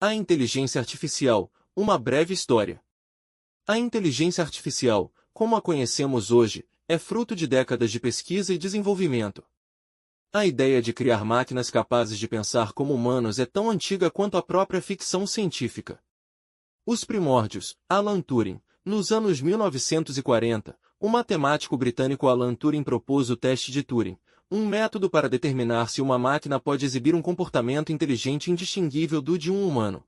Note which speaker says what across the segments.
Speaker 1: A inteligência artificial, uma breve história. A inteligência artificial, como a conhecemos hoje, é fruto de décadas de pesquisa e desenvolvimento. A ideia de criar máquinas capazes de pensar como humanos é tão antiga quanto a própria ficção científica. Os primórdios, Alan Turing. Nos anos 1940, o matemático britânico Alan Turing propôs o teste de Turing, um método para determinar se uma máquina pode exibir um comportamento inteligente indistinguível do de um humano.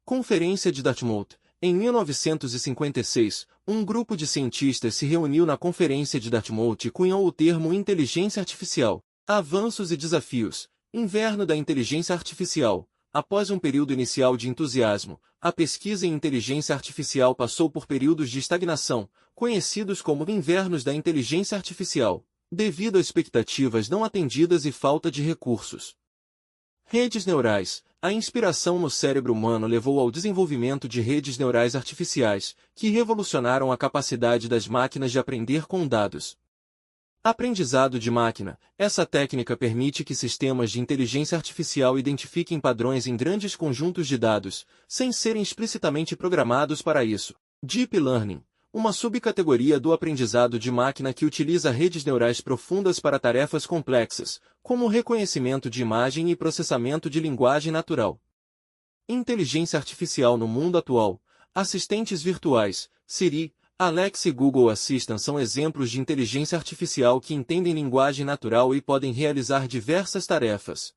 Speaker 1: Conferência de Dartmouth. Em 1956, um grupo de cientistas se reuniu na Conferência de Dartmouth e cunhou o termo inteligência artificial. Avanços e desafios. Inverno da inteligência artificial. Após um período inicial de entusiasmo, a pesquisa em inteligência artificial passou por períodos de estagnação, conhecidos como invernos da inteligência artificial, devido a expectativas não atendidas e falta de recursos. Redes neurais. A inspiração no cérebro humano levou ao desenvolvimento de redes neurais artificiais, que revolucionaram a capacidade das máquinas de aprender com dados. Aprendizado de máquina. Essa técnica permite que sistemas de inteligência artificial identifiquem padrões em grandes conjuntos de dados, sem serem explicitamente programados para isso. Deep Learning. Uma subcategoria do aprendizado de máquina que utiliza redes neurais profundas para tarefas complexas, como reconhecimento de imagem e processamento de linguagem natural. Inteligência artificial no mundo atual. Assistentes virtuais, Siri, Alexa e Google Assistant são exemplos de inteligência artificial que entendem linguagem natural e podem realizar diversas tarefas.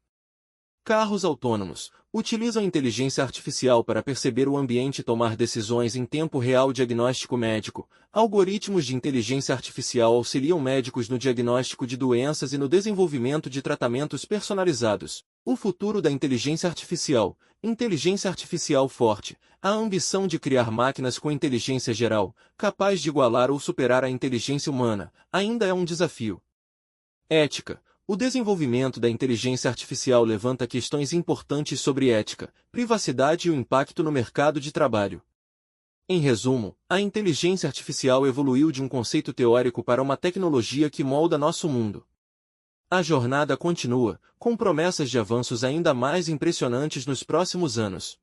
Speaker 1: Carros autônomos. Utilizam inteligência artificial para perceber o ambiente e tomar decisões em tempo real. Diagnóstico médico. Algoritmos de inteligência artificial auxiliam médicos no diagnóstico de doenças e no desenvolvimento de tratamentos personalizados. O futuro da inteligência artificial. Inteligência artificial forte. A ambição de criar máquinas com inteligência geral, capaz de igualar ou superar a inteligência humana, ainda é um desafio. Ética. O desenvolvimento da inteligência artificial levanta questões importantes sobre ética, privacidade e o impacto no mercado de trabalho. Em resumo, a inteligência artificial evoluiu de um conceito teórico para uma tecnologia que molda nosso mundo. A jornada continua, com promessas de avanços ainda mais impressionantes nos próximos anos.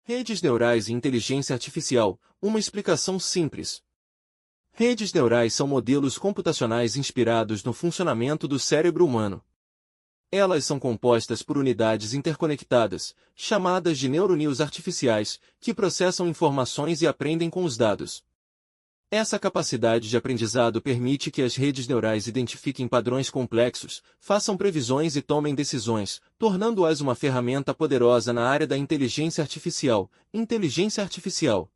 Speaker 1: Redes neurais e inteligência artificial, uma explicação simples. Redes neurais são modelos computacionais inspirados no funcionamento do cérebro humano. Elas são compostas por unidades interconectadas, chamadas de neuroníus artificiais, que processam informações e aprendem com os dados. Essa capacidade de aprendizado permite que as redes neurais identifiquem padrões complexos, façam previsões e tomem decisões, tornando-as uma ferramenta poderosa na área da inteligência artificial. Inteligência artificial.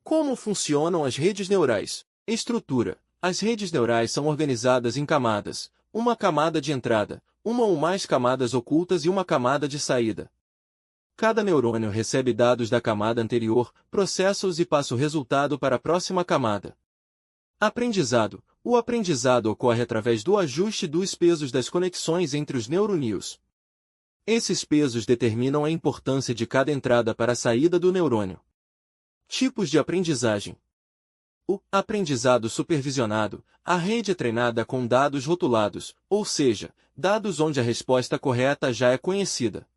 Speaker 1: Como funcionam as redes neurais? Estrutura. As redes neurais são organizadas em camadas, uma camada de entrada, uma ou mais camadas ocultas e uma camada de saída. Cada neurônio recebe dados da camada anterior, processa-os e passa o resultado para a próxima camada. Aprendizado. O aprendizado ocorre através do ajuste dos pesos das conexões entre os neuroníus. Esses pesos determinam a importância de cada entrada para a saída do neurônio. Tipos de aprendizagem. O aprendizado supervisionado. A rede é treinada com dados rotulados, ou seja, dados onde a resposta correta já é conhecida.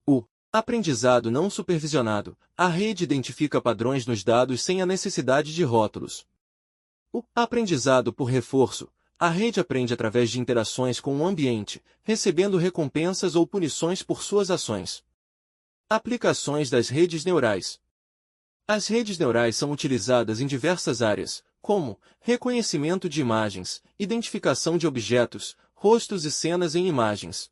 Speaker 1: O aprendizado não supervisionado. A rede identifica padrões nos dados sem a necessidade de rótulos. O aprendizado por reforço. A rede aprende através de interações com o ambiente, recebendo recompensas ou punições por suas ações. Aplicações das redes neurais. As redes neurais são utilizadas em diversas áreas, como reconhecimento de imagens, identificação de objetos, rostos e cenas em imagens,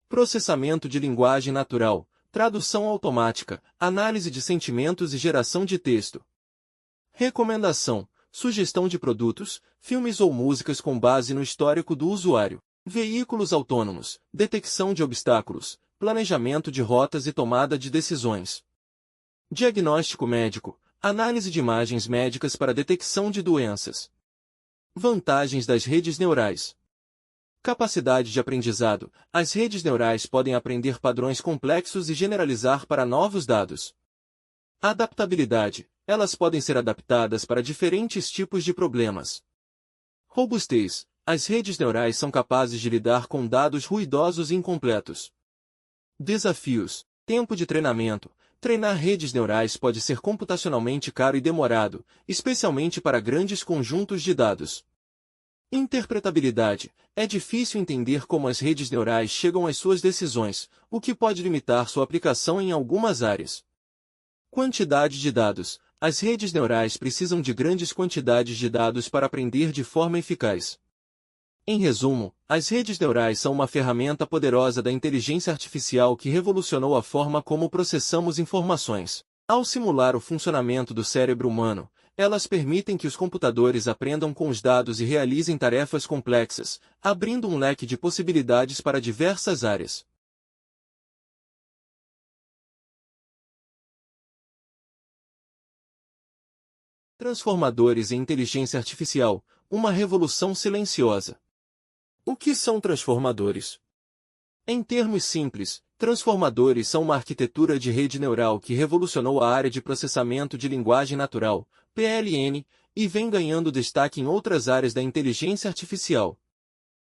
Speaker 1: processamento de linguagem natural, tradução automática, análise de sentimentos e geração de texto. Recomendação, sugestão de produtos, filmes ou músicas com base no histórico do usuário. Veículos autônomos, detecção de obstáculos, planejamento de rotas e tomada de decisões. Diagnóstico médico, análise de imagens médicas para detecção de doenças. Vantagens das redes neurais. Capacidade de aprendizado. As redes neurais podem aprender padrões complexos e generalizar para novos dados. Adaptabilidade. Elas podem ser adaptadas para diferentes tipos de problemas. Robustez. as redes neurais são capazes de lidar com dados ruidosos e incompletos. Desafios. Tempo de treinamento. Treinar redes neurais pode ser computacionalmente caro e demorado, especialmente para grandes conjuntos de dados. Interpretabilidade. É difícil entender como as redes neurais chegam às suas decisões, o que pode limitar sua aplicação em algumas áreas. Quantidade de dados. As redes neurais precisam de grandes quantidades de dados para aprender de forma eficaz. Em resumo, as redes neurais são uma ferramenta poderosa da inteligência artificial que revolucionou a forma como processamos informações. Ao simular o funcionamento do cérebro humano, elas permitem que os computadores aprendam com os dados e realizem tarefas complexas, abrindo um leque de possibilidades para diversas áreas. Transformadores em inteligência artificial, uma revolução silenciosa. O que são transformadores? Em termos simples, transformadores são uma arquitetura de rede neural que revolucionou a área de processamento de linguagem natural, PLN, e vem ganhando destaque em outras áreas da inteligência artificial.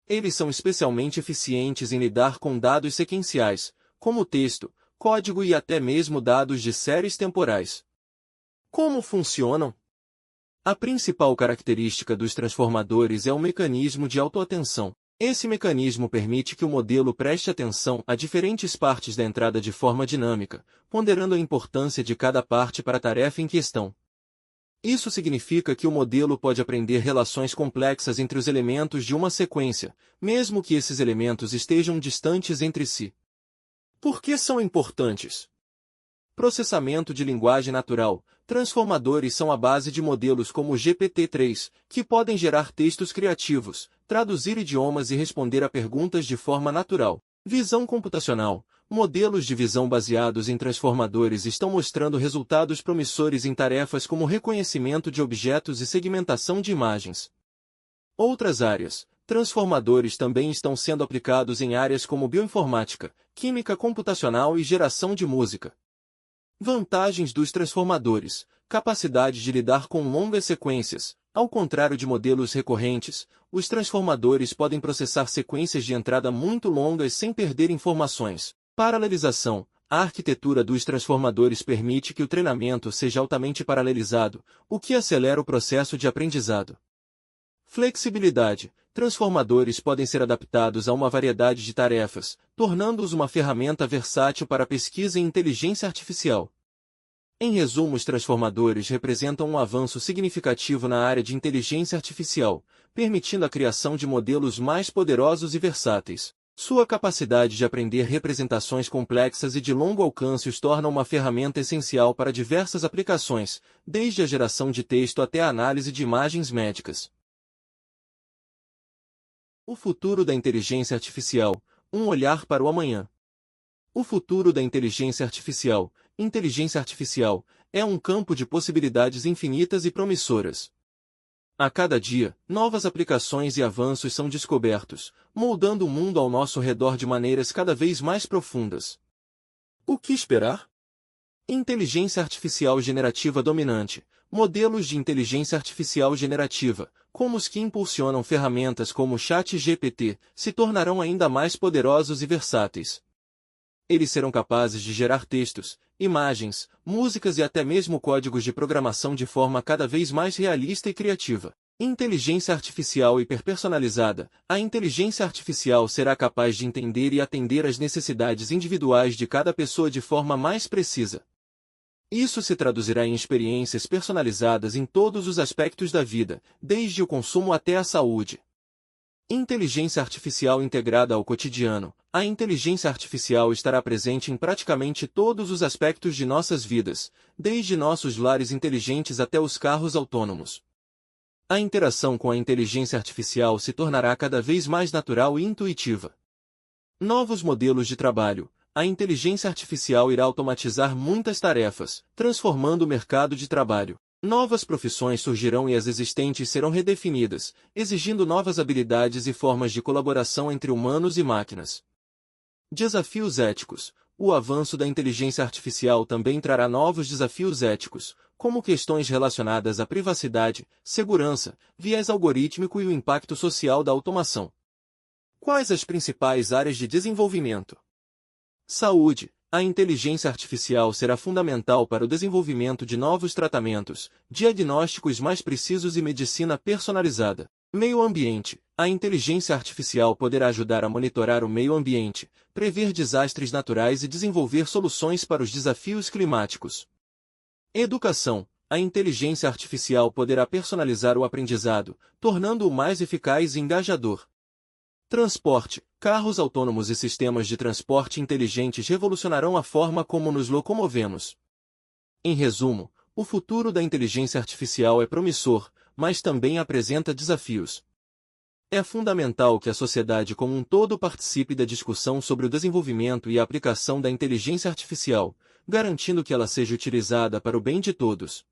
Speaker 1: Eles são especialmente eficientes em lidar com dados sequenciais, como texto, código e até mesmo dados de séries temporais. Como funcionam? A principal característica dos transformadores é o mecanismo de autoatenção. Esse mecanismo permite que o modelo preste atenção a diferentes partes da entrada de forma dinâmica, ponderando a importância de cada parte para a tarefa em questão. Isso significa que o modelo pode aprender relações complexas entre os elementos de uma sequência, mesmo que esses elementos estejam distantes entre si. Por que são importantes? Processamento de linguagem natural. Transformadores são a base de modelos como o GPT-3, que podem gerar textos criativos, traduzir idiomas e responder a perguntas de forma natural. Visão computacional. Modelos de visão baseados em transformadores estão mostrando resultados promissores em tarefas como reconhecimento de objetos e segmentação de imagens. Outras áreas. Transformadores também estão sendo aplicados em áreas como bioinformática, química computacional e geração de música. Vantagens dos transformadores. Capacidade de lidar com longas sequências. Ao contrário de modelos recorrentes, os transformadores podem processar sequências de entrada muito longas sem perder informações. Paralelização. A arquitetura dos transformadores permite que o treinamento seja altamente paralelizado, o que acelera o processo de aprendizado. Flexibilidade. Transformadores podem ser adaptados a uma variedade de tarefas, tornando-os uma ferramenta versátil para pesquisa e inteligência artificial. Em resumo, os transformadores representam um avanço significativo na área de inteligência artificial, permitindo a criação de modelos mais poderosos e versáteis. Sua capacidade de aprender representações complexas e de longo alcance os torna uma ferramenta essencial para diversas aplicações, desde a geração de texto até a análise de imagens médicas. O futuro da inteligência artificial, um olhar para o amanhã. O futuro da inteligência artificial, é um campo de possibilidades infinitas e promissoras. A cada dia, novas aplicações e avanços são descobertos, moldando o mundo ao nosso redor de maneiras cada vez mais profundas. O que esperar? Inteligência artificial generativa dominante. Modelos de inteligência artificial generativa, como os que impulsionam ferramentas como o ChatGPT, se tornarão ainda mais poderosos e versáteis. Eles serão capazes de gerar textos, imagens, músicas e até mesmo códigos de programação de forma cada vez mais realista e criativa. Inteligência artificial hiperpersonalizada. A inteligência artificial será capaz de entender e atender às necessidades individuais de cada pessoa de forma mais precisa. Isso se traduzirá em experiências personalizadas em todos os aspectos da vida, desde o consumo até a saúde. Inteligência artificial integrada ao cotidiano. A inteligência artificial estará presente em praticamente todos os aspectos de nossas vidas, desde nossos lares inteligentes até os carros autônomos. A interação com a inteligência artificial se tornará cada vez mais natural e intuitiva. Novos modelos de trabalho. A inteligência artificial irá automatizar muitas tarefas, transformando o mercado de trabalho. Novas profissões surgirão e as existentes serão redefinidas, exigindo novas habilidades e formas de colaboração entre humanos e máquinas. Desafios éticos. O avanço da inteligência artificial também trará novos desafios éticos, como questões relacionadas à privacidade, segurança, viés algorítmico e o impacto social da automação. Quais as principais áreas de desenvolvimento? Saúde. A inteligência artificial será fundamental para o desenvolvimento de novos tratamentos, diagnósticos mais precisos e medicina personalizada. Meio ambiente. A inteligência artificial poderá ajudar a monitorar o meio ambiente, prever desastres naturais e desenvolver soluções para os desafios climáticos. Educação. A inteligência artificial poderá personalizar o aprendizado, tornando-o mais eficaz e engajador. Transporte. Carros autônomos e sistemas de transporte inteligentes revolucionarão a forma como nos locomovemos. Em resumo, o futuro da inteligência artificial é promissor, mas também apresenta desafios. É fundamental que a sociedade como um todo participe da discussão sobre o desenvolvimento e a aplicação da inteligência artificial, garantindo que ela seja utilizada para o bem de todos.